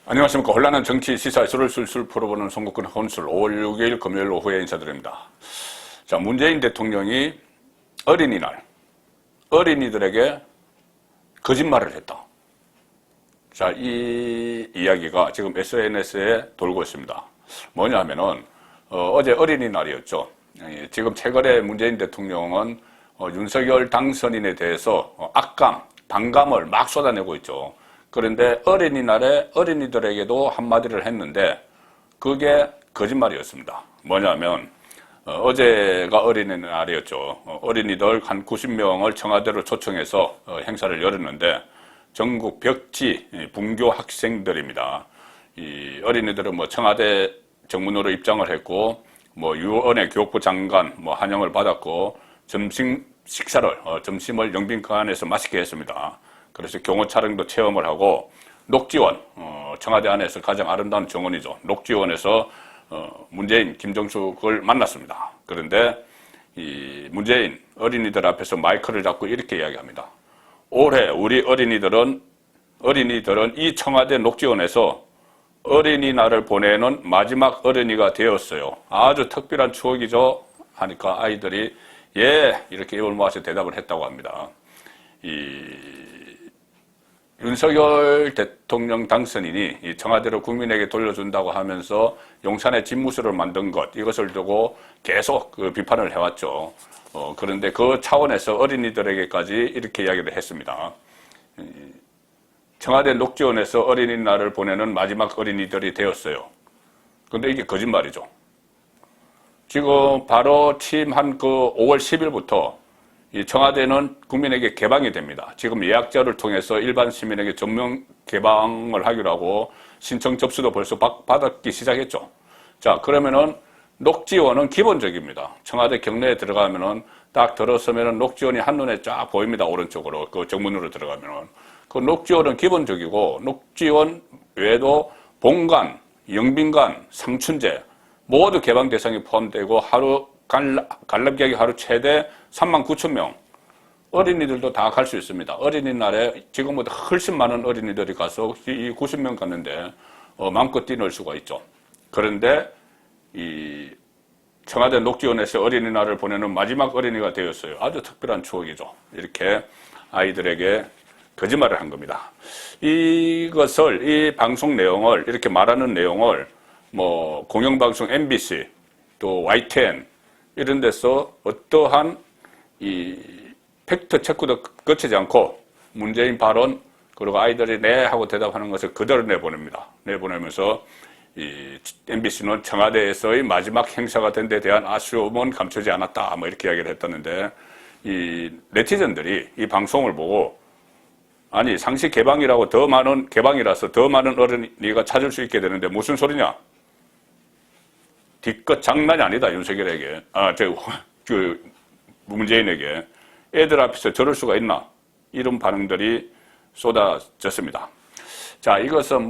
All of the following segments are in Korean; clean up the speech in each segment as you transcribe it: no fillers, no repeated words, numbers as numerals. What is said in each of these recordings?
안녕하십니까. 혼란한 정치 시사에서를 술술 풀어보는 송국근 혼술 5월 6일 금요일 오후에 인사드립니다. 자, 문재인 대통령이 어린이날 어린이들에게 거짓말을 했다. 자, 이 이야기가 지금 SNS에 돌고 있습니다. 뭐냐 하면은 어제 어린이날이었죠. 지금 최근에 문재인 대통령은 윤석열 당선인에 대해서 악감, 반감을 막 쏟아내고 있죠. 그런데 어린이날에 어린이들에게도 한마디를 했는데 그게 거짓말이었습니다. 뭐냐면 어제가 어린이날이었죠. 어린이들 한 90명을 청와대로 초청해서 행사를 열었는데 전국 벽지 분교 학생들입니다. 이 어린이들은 뭐 청와대 정문으로 입장을 했고 뭐 유은혜 교육부 장관 환영을 받았고 점심을 영빈관에서 맛있게 했습니다. 그래서 경호 촬영도 체험을 하고 녹지원, 청와대 안에서 가장 아름다운 정원이죠. 녹지원에서 문재인, 김정숙을 만났습니다. 그런데 이 문재인 어린이들 앞에서 마이크를 잡고 이렇게 이야기합니다. 올해 우리 어린이들은 이 청와대 녹지원에서 어린이날을 보내는 마지막 어린이가 되었어요. 아주 특별한 추억이죠. 하니까 아이들이 예 이렇게 입을 모아서 대답을 했다고 합니다. 윤석열 대통령 당선인이 이 청와대로 국민에게 돌려준다고 하면서 용산의 집무실을 만든 것, 이것을 두고 계속 비판을 해왔죠. 그런데 그 차원에서 어린이들에게까지 이렇게 이야기를 했습니다. 청와대 녹지원에서 어린이날을 보내는 마지막 어린이들이 되었어요. 근데 이게 거짓말이죠. 지금 바로 취임한 5월 10일부터 이 청와대는 국민에게 개방이 됩니다. 지금 예약자를 통해서 일반 시민에게 전면 개방을 하기로 하고 신청 접수도 벌써 받기 시작했죠. 자, 그러면은 녹지원은 기본적입니다. 청와대 경내에 들어가면은 딱 들어서면은 녹지원이 한눈에 쫙 보입니다. 오른쪽으로. 그 정문으로 들어가면은. 그 녹지원은 기본적이고 녹지원 외에도 본관, 영빈관, 상춘제 모두 개방 대상이 포함되고 하루 관람객이 하루 최대 39,000명. 어린이들도 다 갈 수 있습니다. 어린이날에 지금보다 훨씬 많은 어린이들이 가서 이 90명 갔는데 마음껏 뛰놀 수가 있죠. 그런데 이 청와대 녹지원에서 어린이날을 보내는 마지막 어린이가 되었어요. 아주 특별한 추억이죠. 이렇게 아이들에게 거짓말을 한 겁니다. 이 방송 내용을 이렇게 말하는 내용을 뭐 공영방송 MBC 또 YTN 이런 데서 어떠한 이 팩트 체크도 거치지 않고 문재인 발언 그리고 아이들이 네 하고 대답하는 것을 그대로 내보냅니다. 내보내면서 이 MBC는 청와대에서의 마지막 행사가 된 데 대한 아쉬움은 감추지 않았다. 뭐 이렇게 이야기를 했다는데 이 네티즌들이 이 방송을 보고 아니 상시 개방이라서 더 많은 어린이가 찾을 수 있게 되는데 무슨 소리냐? 뒤끝 장난이 아니다. 윤석열에게. 문재인에게. 애들 앞에서 저럴 수가 있나? 이런 반응들이 쏟아졌습니다. 자, 이것은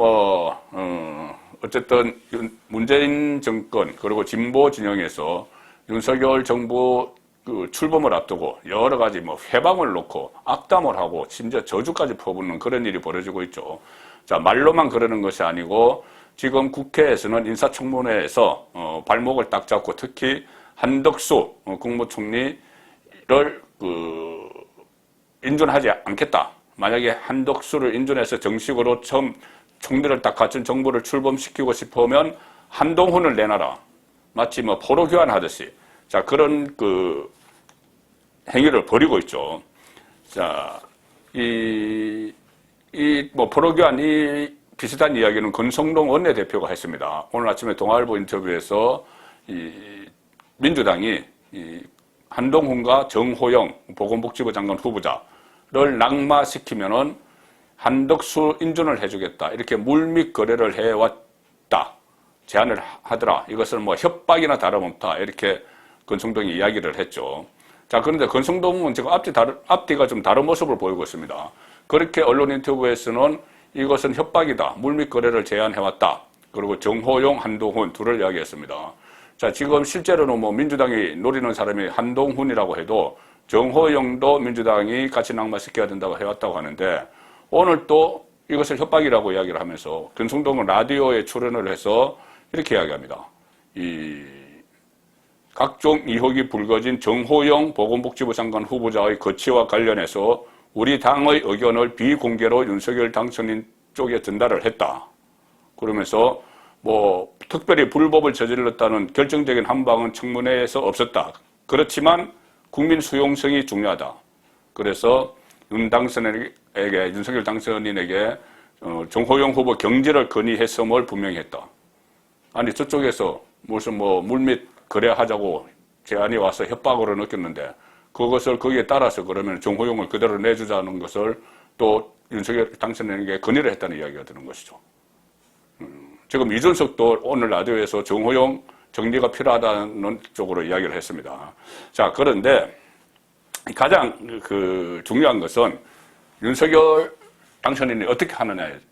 어쨌든 문재인 정권, 그리고 진보 진영에서 윤석열 정부 출범을 앞두고 여러 가지 회방을 놓고 악담을 하고 심지어 저주까지 퍼붓는 그런 일이 벌어지고 있죠. 자, 말로만 그러는 것이 아니고 지금 국회에서는 인사청문회에서 발목을 딱 잡고 특히 한덕수 국무총리를 인준하지 않겠다. 만약에 한덕수를 인준해서 정식으로 처음 총리를 딱 갖춘 정부를 출범시키고 싶으면 한동훈을 내놔라. 마치 포로 교환하듯이. 자, 그런 행위를 벌이고 있죠. 자, 포로 교환 비슷한 이야기는 권성동 원내대표가 했습니다. 오늘 아침에 동아일보 인터뷰에서 민주당이 한동훈과 정호영 보건복지부 장관 후보자를 낙마시키면은 한덕수 인준을 해주겠다. 이렇게 물밑 거래를 해왔다. 제안을 하더라. 이것을 협박이나 다름없다. 이렇게 권성동이 이야기를 했죠. 자, 그런데 권성동은 지금 앞뒤가 좀 다른 모습을 보이고 있습니다. 그렇게 언론 인터뷰에서는 이것은 협박이다. 물밑 거래를 제안해왔다. 그리고 정호용, 한동훈 둘을 이야기했습니다. 자, 지금 실제로는 민주당이 노리는 사람이 한동훈이라고 해도 정호용도 민주당이 같이 낙마시켜야 된다고 해왔다고 하는데 오늘 또 이것을 협박이라고 이야기를 하면서 권성동은 라디오에 출연을 해서 이렇게 이야기합니다. 각종 의혹이 불거진 정호영 보건복지부 장관 후보자의 거취와 관련해서 우리 당의 의견을 비공개로 윤석열 당선인 쪽에 전달을 했다. 그러면서 뭐 특별히 불법을 저질렀다는 결정적인 한방은 청문회에서 없었다. 그렇지만 국민 수용성이 중요하다. 그래서 윤석열 당선인에게 정호영 후보 경질을 건의했음을 분명히 했다. 아니 저쪽에서 무슨 뭐 물밑 거래하자고 제안이 와서 협박으로 느꼈는데 그것을 거기에 따라서 그러면 정호영을 그대로 내주자는 것을 또 윤석열 당선인에게 건의를 했다는 이야기가 드는 것이죠. 지금 이준석도 오늘 라디오에서 정호영 정리가 필요하다는 쪽으로 이야기를 했습니다. 자, 그런데 가장 중요한 것은 윤석열 당선인이 어떻게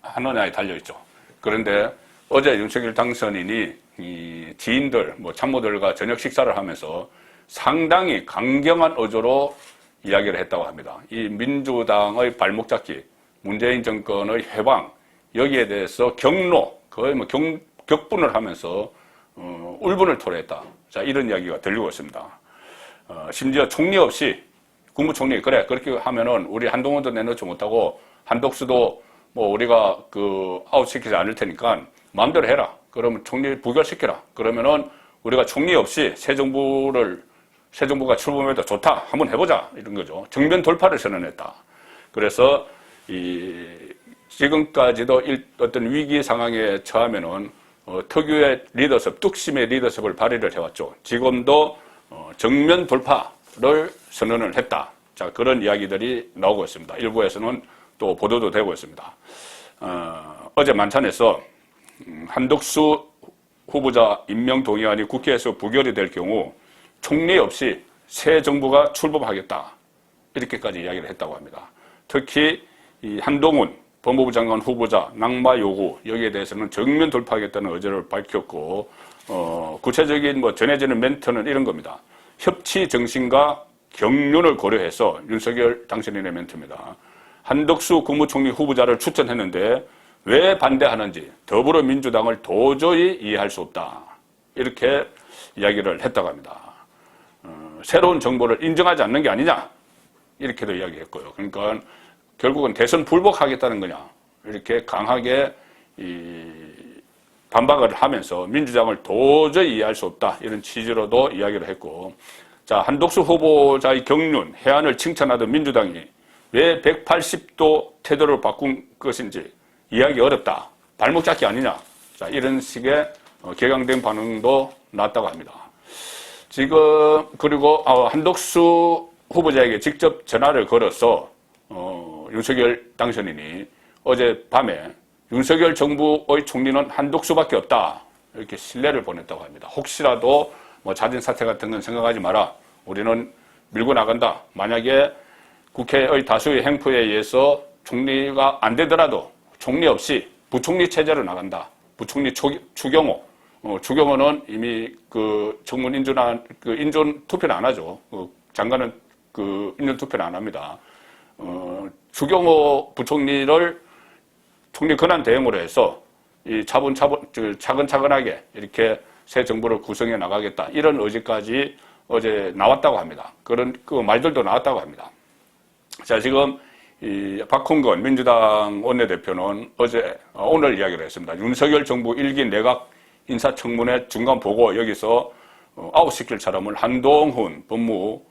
하느냐에 달려있죠. 그런데 어제 윤석열 당선인이 이 지인들, 뭐 참모들과 저녁 식사를 하면서 상당히 강경한 어조로 이야기를 했다고 합니다. 이 민주당의 발목 잡기, 문재인 정권의 해방, 여기에 대해서 경로, 거의 뭐 격분을 하면서 울분을 토로했다. 자, 이런 이야기가 들리고 있습니다. 심지어 총리 없이 국무총리 그래 그렇게 하면은 우리 한동훈도 내놓지 못하고 한덕수도 뭐 우리가 아웃시키지 않을 테니까 마음대로 해라. 그러면 총리 부결시켜라. 그러면은 우리가 총리 없이 새 정부가 출범해도 좋다. 한번 해보자. 이런 거죠. 정면 돌파를 선언했다. 그래서 지금까지도 어떤 위기 상황에 처하면은 특유의 리더십, 뚝심의 리더십을 발휘를 해왔죠. 지금도 정면 돌파를 선언을 했다. 자, 그런 이야기들이 나오고 있습니다. 일부에서는 또 보도도 되고 있습니다. 어제 만찬에서 한덕수 후보자 임명 동의안이 국회에서 부결이 될 경우 총리 없이 새 정부가 출범하겠다. 이렇게까지 이야기를 했다고 합니다. 특히 이 한동훈 법무부 장관 후보자 낙마 요구 여기에 대해서는 정면 돌파하겠다는 의지를 밝혔고 구체적인 뭐 전해지는 멘트는 이런 겁니다. 협치 정신과 경륜을 고려해서 윤석열 당선인의 멘트입니다. 한덕수 국무총리 후보자를 추천했는데 왜 반대하는지 더불어민주당을 도저히 이해할 수 없다. 이렇게 이야기를 했다고 합니다. 새로운 정보를 인정하지 않는 게 아니냐. 이렇게도 이야기했고요. 그러니까 결국은 대선 불복하겠다는 거냐. 이렇게 강하게 반박을 하면서 민주당을 도저히 이해할 수 없다. 이런 취지로도 이야기를 했고, 자, 한덕수 후보자의 경륜, 해안을 칭찬하던 민주당이 왜 180도 태도를 바꾼 것인지 이해하기 어렵다. 발목 잡기 아니냐. 자, 이런 식의 격앙된 반응도 났다고 합니다. 지금, 그리고 한덕수 후보자에게 직접 전화를 걸어서 윤석열 당선인이 어제 밤에 윤석열 정부의 총리는 한덕수밖에 없다. 이렇게 신뢰를 보냈다고 합니다. 혹시라도 뭐 자진 사퇴 같은 건 생각하지 마라. 우리는 밀고 나간다. 만약에 국회의 다수의 행포에 의해서 총리가 안 되더라도 총리 없이 부총리 체제로 나간다. 부총리 추경호. 추경호는 이미 정문 인준 투표를 안 하죠. 장관은 인준 투표를 안 합니다. 추경호 부총리를 총리 권한 대행으로 해서 차근차근하게 이렇게 새 정부를 구성해 나가겠다. 이런 의지까지 어제 나왔다고 합니다. 그런 말들도 나왔다고 합니다. 자, 지금 박홍근 민주당 원내대표는 오늘 이야기를 했습니다. 윤석열 정부 1기 내각 인사청문회 중간 보고 여기서 아웃시킬 사람을 한동훈 법무부,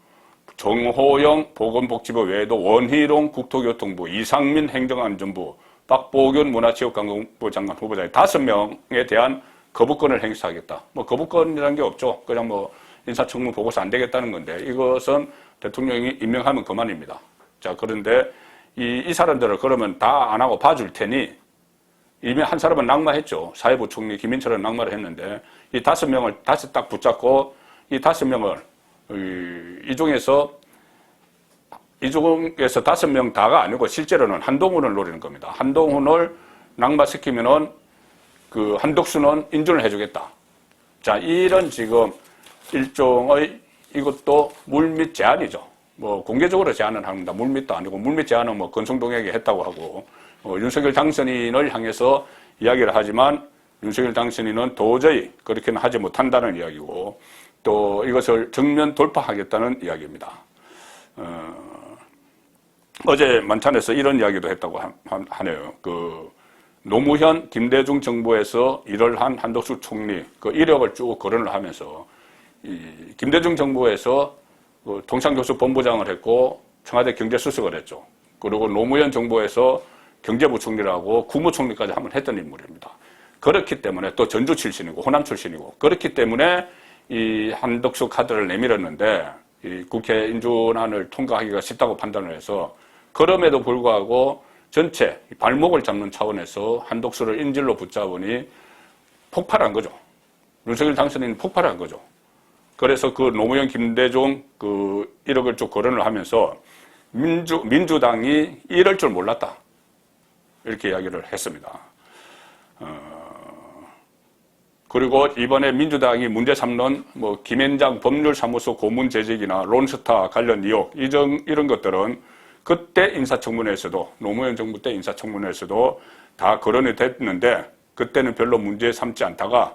정호영 보건복지부 외에도 원희룡 국토교통부, 이상민 행정안전부, 박보균 문화체육관광부 장관 후보자의 5명에 대한 거부권을 행사하겠다. 뭐 거부권이라는 게 없죠. 그냥 뭐 인사청문 보고서 안 되겠다는 건데 이것은 대통령이 임명하면 그만입니다. 자, 그런데 이 사람들을 그러면 다 안 하고 봐줄 테니 이미 한 사람은 낙마했죠. 사회부총리 김인철은 낙마를 했는데 이 5명을 다시 딱 붙잡고 이 5명을 이 중에서 5명 다가 아니고 실제로는 한동훈을 노리는 겁니다. 한동훈을 낙마시키면은 한덕수는 인준을 해주겠다. 자, 이런 지금 일종의 이것도 물밑 제안이죠. 뭐 공개적으로 제안을 합니다. 물밑도 아니고 물밑 제안은 뭐 권성동에게 했다고 하고 윤석열 당선인을 향해서 이야기를 하지만 윤석열 당선인은 도저히 그렇게는 하지 못한다는 이야기고 또 이것을 정면 돌파하겠다는 이야기입니다. 어제 만찬에서 이런 이야기도 했다고 하네요. 노무현, 김대중 정부에서 일을 한 한덕수 총리 그 이력을 쭉 거론을 하면서 김대중 정부에서 통상교수 본부장을 했고 청와대 경제수석을 했죠. 그리고 노무현 정부에서 경제부총리라고 국무총리까지 한번 했던 인물입니다. 그렇기 때문에 또 전주 출신이고 호남 출신이고 그렇기 때문에 이 한덕수 카드를 내밀었는데 이 국회 인준안을 통과하기가 쉽다고 판단을 해서 그럼에도 불구하고 전체 발목을 잡는 차원에서 한덕수를 인질로 붙잡으니 폭발한 거죠. 윤석열 당선인이 폭발한 거죠. 그래서 그 노무현, 김대중 그 1억을 쭉 거론을 하면서 민주당이 이럴 줄 몰랐다. 이렇게 이야기를 했습니다. 그리고 이번에 민주당이 문제 삼는 김앤장 법률사무소 고문재직이나 론스타 관련 의혹 이런 것들은 그때 인사청문회에서도 노무현 정부 때 인사청문회에서도 다 거론이 됐는데 그때는 별로 문제 삼지 않다가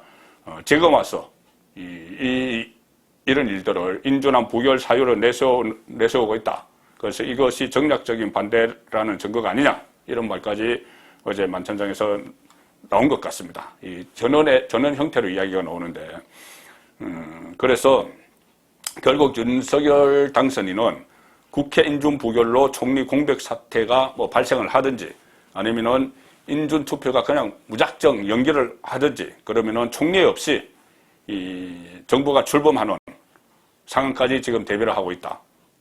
지금 와서 이런 일들을 인준안 부결 사유로 내세우고 있다. 그래서 이것이 정략적인 반대라는 증거가 아니냐 이런 말까지 어제 만찬장에서 나온 것 같습니다. 이 전원 형태로 이야기가 나오는데 그래서 결국 윤석열 당선인은 국회 인준 부결로 총리 공백 사태가 발생을 하든지 아니면은 인준 투표가 그냥 무작정 연기를 하든지 그러면은 총리 없이 이 정부가 출범하는 상황까지 지금 대비를 하고 있다.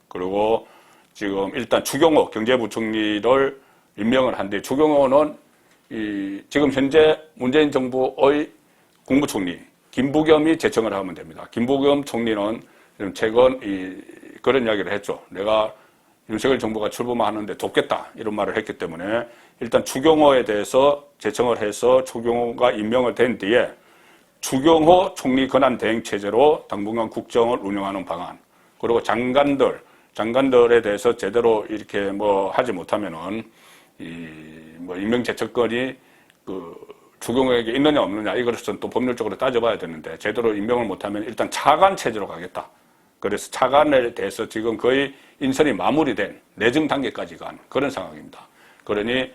그리고 지금 일단 추경호 경제부총리를 임명을 한데 추경호는 지금 현재 문재인 정부의 국무총리 김부겸이 제청을 하면 됩니다. 김부겸 총리는 최근 그런 이야기를 했죠. 내가 윤석열 정부가 출범하는데 돕겠다 이런 말을 했기 때문에 일단 추경호에 대해서 제청을 해서 추경호가 임명을 된 뒤에 추경호 총리 권한 대행 체제로 당분간 국정을 운영하는 방안 그리고 장관들에 대해서 제대로 이렇게 하지 못하면은 임명 제청권이 추경호에게 있느냐 없느냐 이것은 또 법률적으로 따져봐야 되는데 제대로 임명을 못하면 일단 차관 체제로 가겠다. 그래서 차관에 대해서 지금 거의 인선이 마무리된 내정 단계까지 간 그런 상황입니다. 그러니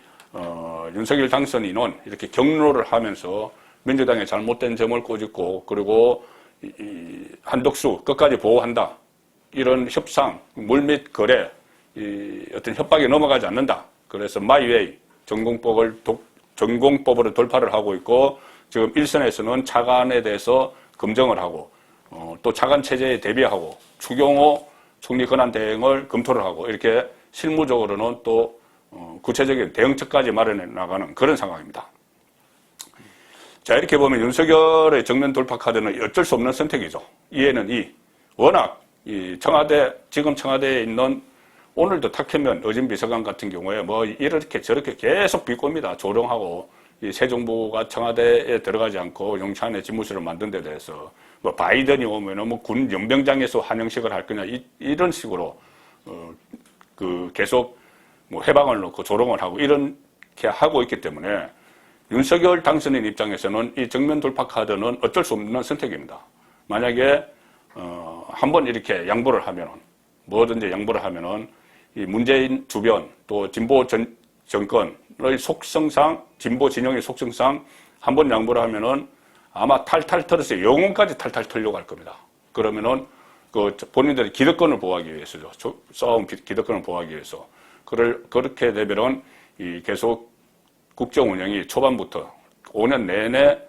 윤석열 당선인은 이렇게 경로를 하면서 민주당의 잘못된 점을 꼬집고 그리고 한덕수 끝까지 보호한다. 이런 협상, 물밑 거래, 어떤 협박에 넘어가지 않는다. 그래서 마이웨이 전공법으로 돌파를 하고 있고 지금 일선에서는 차관에 대해서 검증을 하고 또 차관 체제에 대비하고 추경호 총리 권한 대행을 검토를 하고 이렇게 실무적으로는 또 구체적인 대응책까지 마련해 나가는 그런 상황입니다. 자, 이렇게 보면 윤석열의 정면 돌파 카드는 어쩔 수 없는 선택이죠. 이에는 워낙 지금 청와대에 있는 오늘도 탁현면 의진 비서관 같은 경우에 이렇게 저렇게 계속 비꼬입니다. 조롱하고 새 정부가 청와대에 들어가지 않고 용산에 집무실을 만든 데 대해서 바이든이 오면은 군 연병장에서 환영식을 할 거냐 이런 식으로 계속 해방을 놓고 조롱을 하고 이렇게 하고 있기 때문에 윤석열 당선인 입장에서는 이 정면 돌파 카드는 어쩔 수 없는 선택입니다. 만약에 한번 이렇게 양보를 하면은 뭐든지 양보를 하면은 이 문재인 주변 또 진보 정권의 속성상 진보 진영의 속성상 한번 양보를 하면은 아마 탈탈 털어서 영혼까지 탈탈 털려고 할 겁니다. 그러면은 본인들의 기득권을 보호하기 위해서죠. 싸움 기득권을 보호하기 위해서. 그렇게 되면은 계속 국정 운영이 초반부터 5년 내내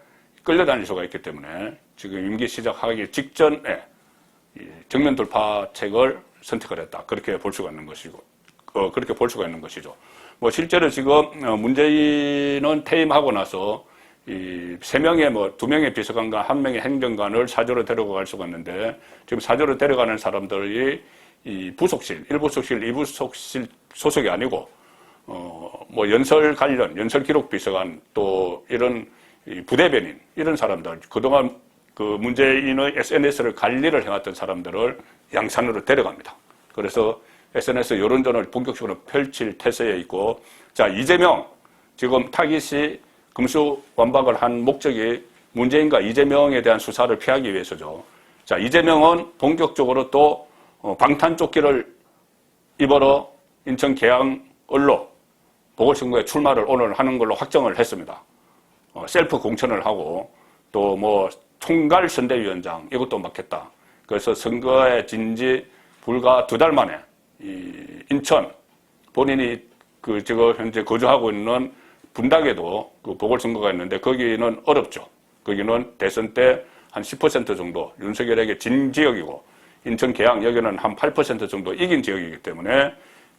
끌려다닐 수가 있기 때문에 지금 임기 시작하기 직전에 정면 돌파책을 선택을 했다. 그렇게 볼 수가 있는 것이고, 그렇게 볼 수가 있는 것이죠. 실제로 지금 문재인은 퇴임하고 나서 2명의 비서관과 1명의 행정관을 사저로 데려갈 수가 있는데 지금 사저로 데려가는 사람들이 부속실, 1부속실, 2부속실 소속이 아니고 연설 관련, 연설 기록 비서관 또 이런 부대변인 이런 사람들 그동안 문재인의 SNS를 관리를 해왔던 사람들을 양산으로 데려갑니다. 그래서 SNS 여론전을 본격적으로 펼칠 태세에 있고 자 이재명 지금 타깃이 금수완박을 한 목적이 문재인과 이재명에 대한 수사를 피하기 위해서죠. 자, 이재명은 본격적으로 또 방탄조끼를 입으러 인천 계양을로 보궐선거에 출마를 오늘 하는 걸로 확정을 했습니다. 셀프 공천을 하고 또 뭐 총괄선대위원장 이것도 맡겠다. 그래서 선거에 진지 불과 2달 만에 이 인천 본인이 지금 현재 거주하고 있는 분당에도 그 보궐선거가 있는데 거기는 어렵죠. 거기는 대선 때 한 10% 정도 윤석열에게 진 지역이고 인천 계양 여기는 한 8% 정도 이긴 지역이기 때문에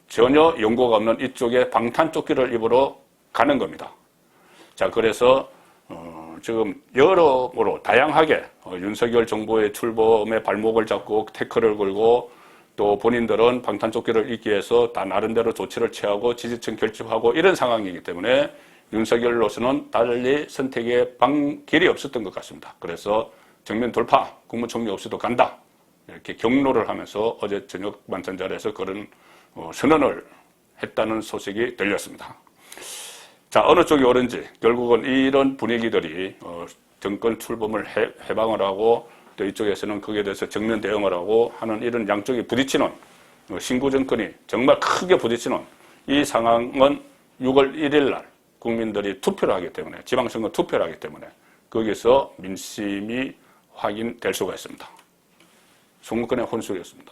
전혀 연고가 없는 이쪽에 방탄조끼를 입으러 가는 겁니다. 자, 그래서 지금 여러모로 다양하게 윤석열 정부의 출범에 발목을 잡고 태클을 걸고 또 본인들은 방탄조끼를 입기 위해서 다 나름대로 조치를 취하고 지지층 결집하고 이런 상황이기 때문에 윤석열로서는 달리 선택의 길이 없었던 것 같습니다. 그래서 정면 돌파, 국무총리 없이도 간다. 이렇게 경로를 하면서 어제 저녁 만찬 자리에서 그런 선언을 했다는 소식이 들렸습니다. 자, 어느 쪽이 옳은지 결국은 이런 분위기들이 정권 출범을 해방을 하고 또 이쪽에서는 거기에 대해서 정면 대응을 하고 하는 이런 양쪽이 부딪히는 신구 정권이 정말 크게 부딪히는 이 상황은 6월 1일 날 국민들이 투표를 하기 때문에 지방선거 투표를 하기 때문에 거기서 민심이 확인될 수가 있습니다. 선거권의 혼수였습니다.